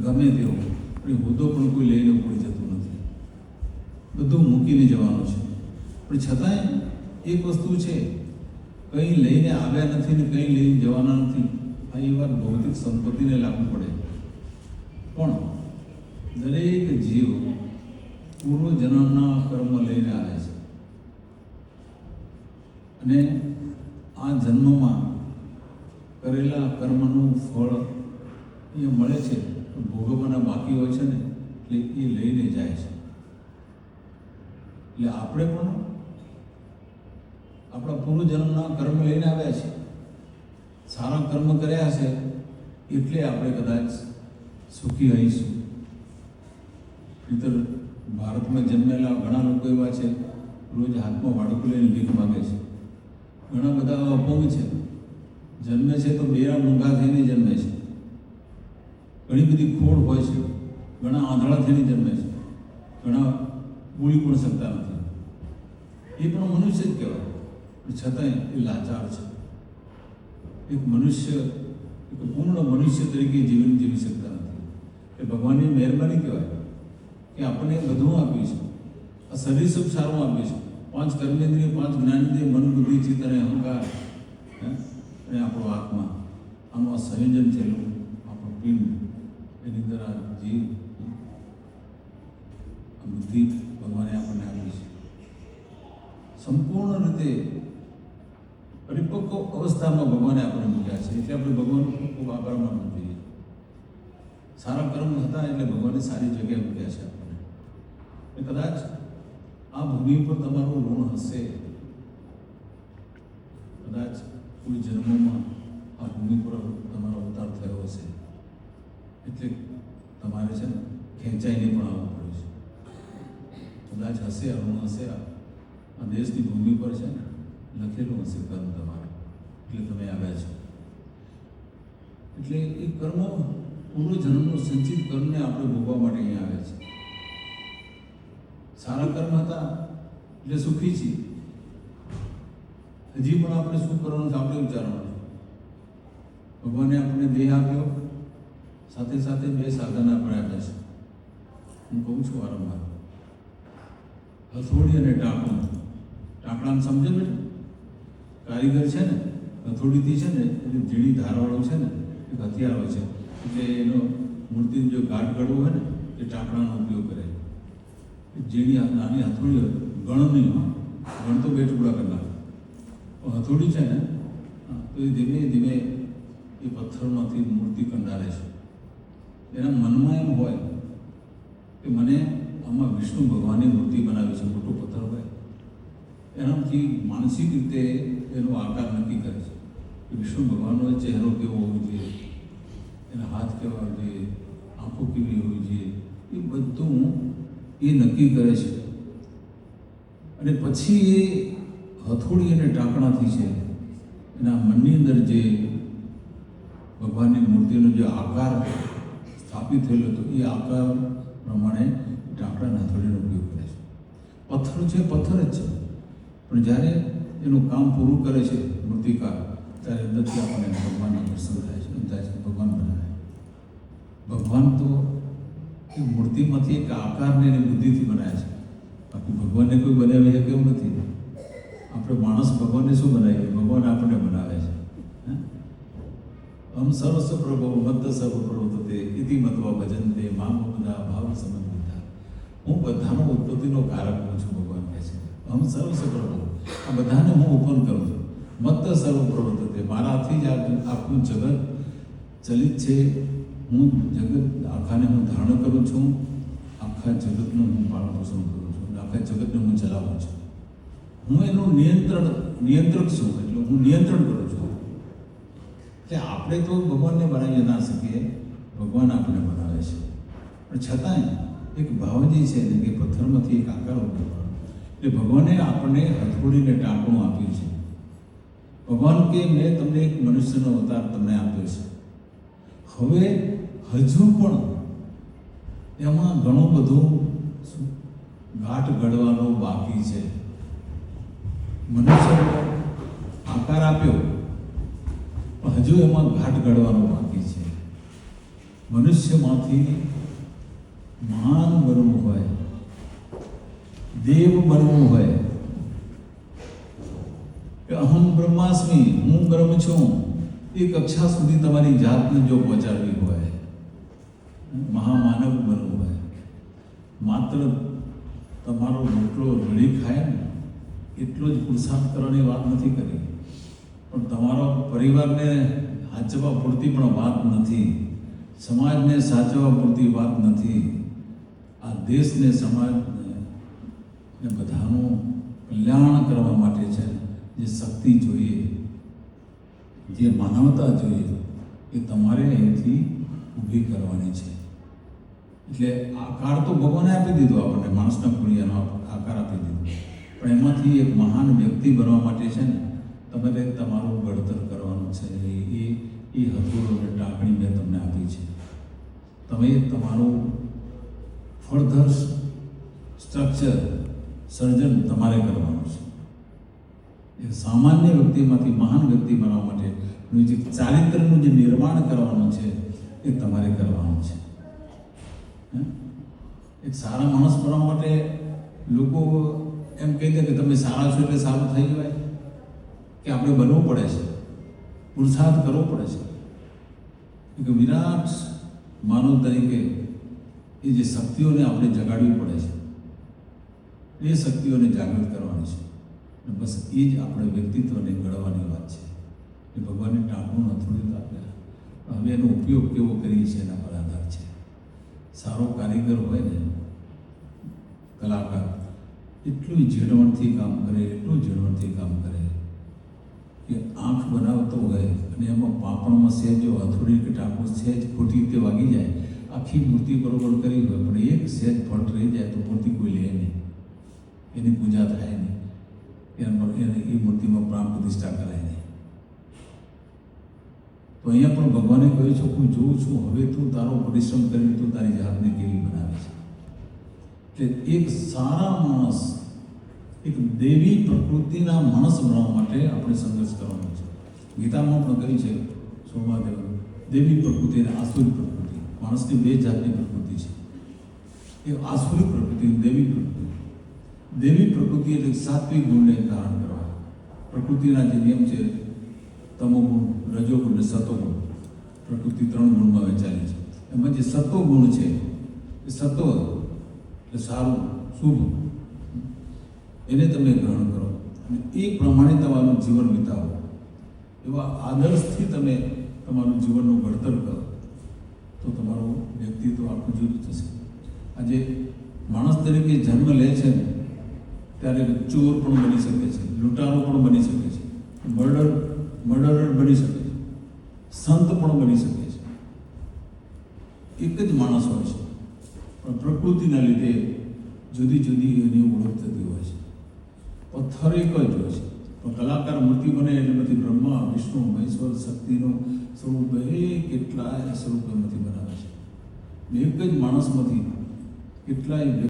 ગમે તેવો પણ હોદ્દો પણ કોઈ લઈને ઉપડી જતું નથી, બધું મૂકીને જવાનું છે. પણ છતાંય એક વસ્તુ છે, કંઈ લઈને આવ્યા નથી ને કંઈ લઈને જવાના નથી. આ એ વાત ભૌતિક સંપત્તિને લાગુ પડે, પણ દરેક જીવ પૂર્વજન્મના કર્મ લઈને આવે છે અને આ જન્મમાં કરેલા કર્મનું ફળ એ મળે છે, ભોગવવાના બાકી હોય છે ને, એટલે એ લઈને જાય છે. એટલે આપણે પણ આપણા પૂર્વજન્મના કર્મ લઈને આવ્યા છે. સારા કર્મ કર્યા છે એટલે આપણે કદાચ સુખી રહીશું. નહીંતર ભારતમાં જન્મેલા ઘણા લોકો એવા છે, રોજ હાથમાં વાડકું લઈને ભીખ માગે છે. ઘણા બધા અપંગ છે, જન્મે છે તો બેરા મૂંગા થઈને જન્મે છે. ઘણી બધી ખોડ હોય છે, ઘણા આંધળા થઈને જન્મે છે, ઘણા બોલી પણ શકતા નથી. એ પણ મનુષ્ય જ કહેવાય, છતાંય એ લાચાર છે. એક મનુષ્ય, એક પૂર્ણ મનુષ્ય તરીકે જીવન જીવી શકતા નથી. એ ભગવાનની મહેરબાની કહેવાય કે આપણને બધું આપ્યું છે. આ શરીર સુખ સારું આપ્યું છે, 5 કર્મેન્દ્રિય, 5 જ્ઞાનેન્દ્રિય, મન, બુદ્ધિ, ચિત્ત અને અહંકાર અને આપણો આત્મા, આનું આ સંયોજન થયેલું આપણું પિંડ, એની અંદર આ જીવ, આ બુદ્ધિ ભગવાને આપણને આપી છે. સંપૂર્ણ રીતે પરિપક્વ અવસ્થામાં ભગવાને આપણને મૂક્યા છે, એટલે આપણે ભગવાનનો ખૂબ આભાર માનવો જોઈએ. સારા કર્મ હતા એટલે ભગવાને સારી જગ્યાએ મૂક્યા છે આપણને. કદાચ આ ભૂમિ પર તમારું ઋણ હશે, કદાચ કોઈ જન્મમાં આ ભૂમિ પર તમારો અવતાર થયો હશે, એટલે તમારે છે ને ખેંચાઈને પણ આવવું પડે છે. કદાચ હશે, ઋણ હશે, આ દેશની ભૂમિ પર છે ને લખેલું હશે કર્મ તમારું, એટલે તમે આવ્યા છો. એટલે એ કર્મ, પૂર્વજન્મનું સંચિત કર્મને આપણે ભોગવા માટે અહીંયા આવ્યા છે. સારા કર્મ હતા એટલે સુખી છીએ. હજી પણ આપણે શું કરવાનું છે આપણે વિચારવાનું છે. ભગવાને આપણને દેહ આપ્યો, સાથે સાથે 2 સાધન આપણે આપ્યા છે. હું કહું છું વારંવાર, હથોડી અને ટાંકણું. ટાંકણાને સમજે બેટા? કારીગર છે ને, હથોડીથી છે ને એટલે ઝીણી ધારવાળો છે ને એક હથિયાર હોય છે, એટલે એનો મૂર્તિનો જો ગાઢ ગળવો હોય ને એ ટાંકણાનો ઉપયોગ કરે. ઝીણી નાની હથોડી હોય, ગણ નહીં હોય, ગણ તો 2 ટુકડા કરી નાખે. પણ હથોડી છે ને તો એ ધીમે ધીમે એ પથ્થરમાંથી મૂર્તિ કંડારે છે. એના મનમાં એમ હોય કે મને આમાં વિષ્ણુ ભગવાનની મૂર્તિ બનાવી છે, મોટો પથ્થર હોય. એનાથી માનસિક રીતે એનો આકાર નક્કી કરે છે કે વિષ્ણુ ભગવાનનો ચહેરો કેવો હોવો જોઈએ, એના હાથ કેવા હોવા જોઈએ, આંખો કેવી હોવી જોઈએ, એ બધું એ નક્કી કરે છે. અને પછી એ હથોડી અને ટાંકણાથી છે એના મનની અંદર જે ભગવાનની મૂર્તિનો જે આકાર સ્થાપિત થયેલો હતો એ આકાર પ્રમાણે ટાંકણા હથોડીનો ઉપયોગ કરે છે. પથ્થર છે, પથ્થર જ છે, પણ જ્યારે એનું કામ પૂરું કરે છે મૂર્તિકાર, ત્યારે અંદરથી આપણને ભગવાનના દર્શન થાય છે, થાય છે ભગવાન બનાવે. ભગવાન તો એ મૂર્તિમાંથી એક આકારને એની બુદ્ધિથી બનાવે છે. બાકી ભગવાનને કોઈ બનાવી શકે એવું નથી. આપણે માણસ ભગવાનને શું બનાવીએ? ભગવાન આપણને બનાવે છે. હમ સર્વસ્વ પ્રભુ મત સર્વ પ્રવર્તતે ઇતિ મત્વા ભજન્તે મામ બધા ભાવ સંબંધિતા. હું બધાનો ઉત્પત્તિનો કારક હું છું, ભગવાન કહે છે. હમ સર્વસ્વ પ્રભુ, આ બધાને હું ઉત્પન્ન કરું છું. મત સર્વ પ્રવર્તતે, મારાથી જ આખું જગત ચલિત છે. હું જગત આખાને હું ધારણ કરું છું, આખા જગતનું હું પાલન પોષણ કરું છું, આખા જગતને હું ચલાવું છું. હું એનું નિયંત્રક છું, એટલે હું નિયંત્રણ કરું છું. એટલે આપણે તો ભગવાનને બનાવી ના શકીએ, ભગવાન આપણને બનાવે છે. પણ છતાંય એક ભાવજી છે ને કે પથ્થરમાંથી એક આકાર ઉભો કરો. એટલે ભગવાને આપણને હથોડીને ટાંકણું આપ્યું છે. ભગવાન કે મેં તમને એક મનુષ્યનો અવતાર તમને આપ્યો છે. હવે હજુ પણ એમાં ઘણું બધું ગાંઠ ઘડવાનો બાકી છે. મનુષ્યનો આકાર આપ્યો પણ હજુ એમાં ગાંઠ ઘડવાનો બાકી છે. મનુષ્યમાંથી મહાન બનવું હોય, દેવ બનવું હોય કે અહમ બ્રહ્માસ્મિ, હું બ્રહ્મ છું, એ કક્ષા સુધી તમારી જાતને જો પહોંચાડવી હોય, મહામાનવ બનવું હોય, માત્ર તમારો રોટલો રળી ખાય ને એટલો જ પુરુષાર્થ કરવાની વાત નથી કરી, પણ તમારા પરિવારને સાચવવા પૂરતી પણ વાત નથી, સમાજને સાચવવા પૂરતી વાત નથી, આ દેશને, સમાજને બધાનું કલ્યાણ કરવા માટે છે જે શક્તિ જોઈએ, જે માનવતા જોઈએ, એ તમારે અહીંથી ઊભી કરવાની છે. એટલે આકાર તો ભગવાને આપી દીધો, આપણને માણસના ખોડિયાનો આકાર આપી દીધો, પણ એમાંથી એક મહાન વ્યક્તિ બનવા માટે છે ને તમારે તમારું ઘડતર કરવાનું છે. એ હથોડો અને ટાંકણી મેં તમને આપી છે. તમે તમારું ફળધર સ્ટ્રક્ચર સર્જન તમારે કરવાનું છે. એક સામાન્ય વ્યક્તિમાંથી મહાન વ્યક્તિ બનવા માટેનું જે ચારિત્રનું જે નિર્માણ કરવાનું છે એ તમારે કરવાનું છે. એક સારા માણસ બનવા માટે લોકો એમ કહી દે કે તમે સારા છો એટલે સારું થઈ જવાય, કે આપણે બનવું પડે છે, પુરુષાર્થ કરવો પડે છે. એક વિરાટ માનવ તરીકે એ જે શક્તિઓને આપણે જગાડવી પડે છે, એ શક્તિઓને જાગૃત કરવાની છે. અને બસ એ જ આપણે વ્યક્તિત્વને ઘડવાની વાત છે. એ ભગવાનને ટાંકવું નથી આપ્યા, હવે એનો ઉપયોગ કેવો કરીએ છીએ એના પર આધાર છે. સારો કારીગર હોય ને, કલાકાર, એટલું ઝીણવટથી કામ કરે, એટલું ઝીણવટથી કામ કરે કે આંખ બનાવતો હોય અને એમાં પાપણમાં સહેજ જો હથોડી કે ટાંકું સહેજ ખોટી રીતે વાગી જાય, આખી મૂર્તિ બરોબર કરી હોય પણ એક સહેજ ફટ રહી જાય તો મૂર્તિ કોઈ લે નહીં, એની પૂજા થાય નહીં, એ મૂર્તિમાં પ્રાણ પ્રતિષ્ઠા કરાય નહીં. તો અહીંયા પણ ભગવાને કહ્યું છે, હું જોઉં છું હવે તું તારો પરિશ્રમ કરીને તું તારી જાતને કેવી બનાવે છે. એટલે એક સારા માણસ, એક દેવી પ્રકૃતિના માણસ બનવા માટે આપણે સંઘર્ષ કરવાનો છે. ગીતામાં પણ કહ્યું છે સોમાદેવ, દેવી પ્રકૃતિ અને આસુરી પ્રકૃતિ, માણસની બે જાતની પ્રકૃતિ છે. એ આસુરી પ્રકૃતિ, દેવી પ્રકૃતિ. દેવી પ્રકૃતિ એટલે સાત્વિક ગુણને ધારણ કરવા. પ્રકૃતિના જે નિયમ છે, તમોગુણ, રજોગુણ અને સતોગુણ, પ્રકૃતિ 3 ગુણમાં વહેંચાયેલી છે. એમાં જે સત્વગુણ છે એ સત્વ એટલે સારું, શુભ, એને તમે ગ્રહણ કરો અને એ પ્રમાણે તમારું જીવન વિતાવો. એવા આદર્શથી તમે તમારું જીવનનું ઘડતર કરો તો તમારું વ્યક્તિત્વ આખું જુદું થશે. આજે માણસ તરીકે જન્મ લે છે ને ત્યારે ચોર પણ બની શકે છે, લૂંટારો પણ બની શકે છે, મર્ડરર બની શકે છે, સંત પણ બની શકે છે. એક જ માણસ હોય છે પણ પ્રકૃતિના લીધે જુદી જુદી એની ઓળખ થતી હોય છે. પથ્થર એક જ હોય છે પણ કલાકાર મૂર્તિ બને એટલે બધી બ્રહ્મા, વિષ્ણુ, મહેશ્વર, શક્તિનું સ્વરૂપ એ કેટલાય સ્વરૂપ એમાંથી બનાવે છે. એક જ માણસમાંથી કેટલાય